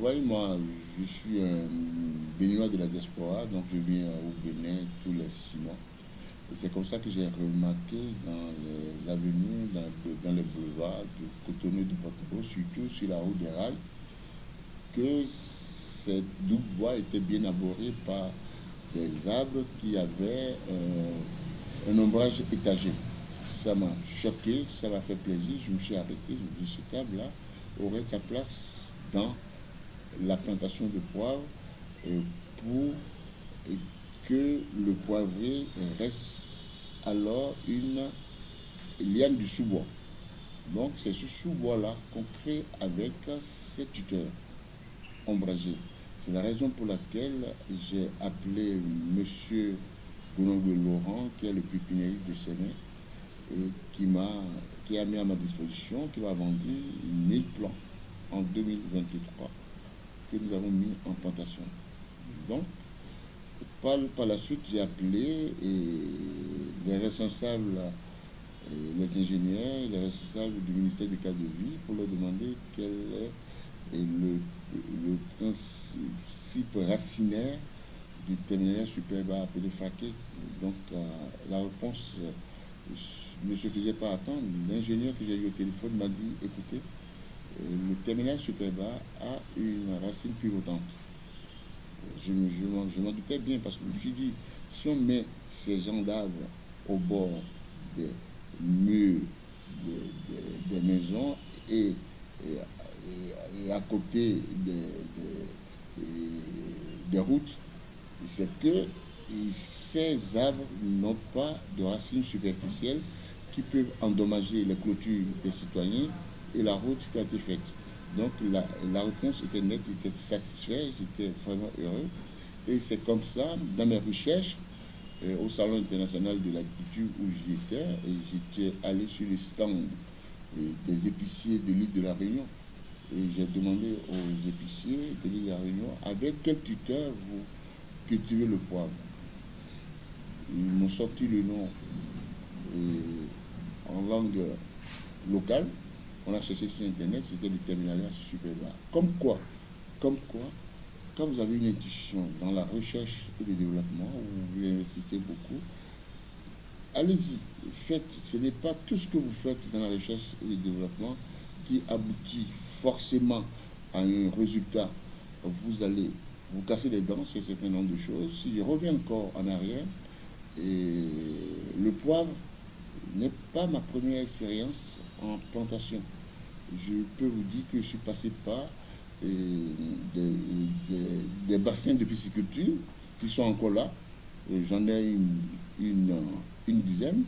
voyez, moi, je suis un Béninois de la diaspora, donc je viens au Bénin tous les 6 mois. Et c'est comme ça que j'ai remarqué dans les avenues, dans les boulevards de Cotonou et de Porto, surtout sur la route des rails, que cette double voie était bien abordée par des arbres qui avaient un ombrage étagé. Ça m'a choqué, ça m'a fait plaisir, je me suis arrêté, je me suis dit, cet arbre-là aurait sa place dans la plantation de poivre pour que le poivrier reste alors une liane du sous-bois. Donc c'est ce sous-bois-là qu'on crée avec ces tuteurs ombragés. C'est la raison pour laquelle j'ai appelé M. Goulongue Laurent, qui est le pépiniériste de Séné, et qui a mis à ma disposition, qui m'a vendu 1000 plants en 2023 que nous avons mis en plantation. Donc, par la suite, j'ai appelé les responsables, les ingénieurs, les responsables du ministère du cadre de vie pour leur demander quel est le principe racinaire du terminaire superba appelé fraqué. Donc, la réponse ne se faisait pas attendre. L'ingénieur que j'ai eu au téléphone m'a dit, écoutez, le terminaire superba a une racine pivotante. Je m'en doutais bien parce que je me suis dit, si on met ces gens d'arbres au bord des murs des maisons et à côté des routes, c'est que ces arbres n'ont pas de racines superficielles qui peuvent endommager les clôtures des citoyens et la route qui a été faite. Donc la réponse était nette, j'étais satisfait, j'étais vraiment heureux. Et c'est comme ça, dans mes recherches, au Salon international de l'agriculture où j'étais, et j'étais allé sur les stands des épiciers de l'île de la Réunion. Et j'ai demandé aux épiciers de l'île de la Réunion avec quel tuteur vous cultivez le poivre. Ils m'ont sorti le nom en langue locale. On a cherché sur Internet, c'était le terminalia superba. Comme quoi, quand vous avez une intuition dans la recherche et le développement, où vous investissez beaucoup, allez-y, faites. Ce n'est pas tout ce que vous faites dans la recherche et le développement qui aboutit forcément à un résultat. Vous allez vous casser les dents sur un certain nombre de choses. Si je reviens encore en arrière, et le poivre n'est pas ma première expérience en plantation. Je peux vous dire que je suis passé par des bassins de pisciculture qui sont encore là. J'en ai une dizaine.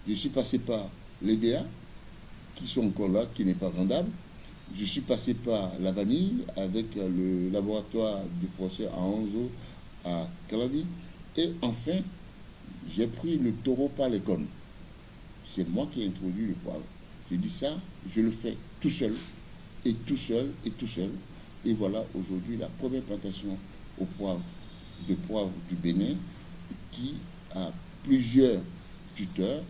Je suis passé par les DA qui sont encore là, qui n'est pas vendable. Je suis passé par la vanille avec le laboratoire du professeur Aonzo à Calavi. Et enfin, j'ai pris le taureau par les cornes. C'est moi qui ai introduit le poivre. J'ai dit ça, je le fais tout seul, et tout seul, et tout seul. Et voilà aujourd'hui la première plantation de poivre du Bénin qui a plusieurs tuteurs,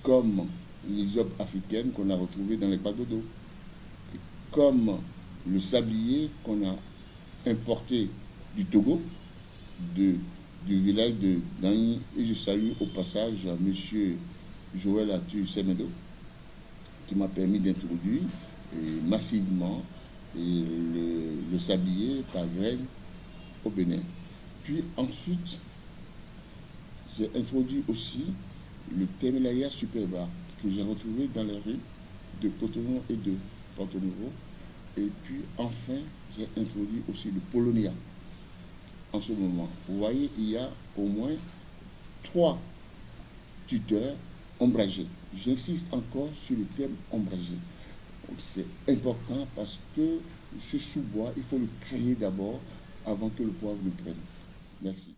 comme les hommes africaines qu'on a retrouvées dans les bateaux d'eau, comme le sablier qu'on a importé du Togo, du village de Dany. Et je salue au passage à M. Joël Atu Semedo, qui m'a permis d'introduire massivement le sablier par graine au Bénin. Puis ensuite, j'ai introduit aussi le terminalia superba que j'ai retrouvé dans les rues de Cotonou et de Porto Novo. Et puis enfin, j'ai introduit aussi le polonia en ce moment. Vous voyez, il y a au moins 3 tuteurs ombragés. J'insiste encore sur le terme ombragé. C'est important parce que ce sous-bois, il faut le créer d'abord avant que le poivre ne prenne. Merci.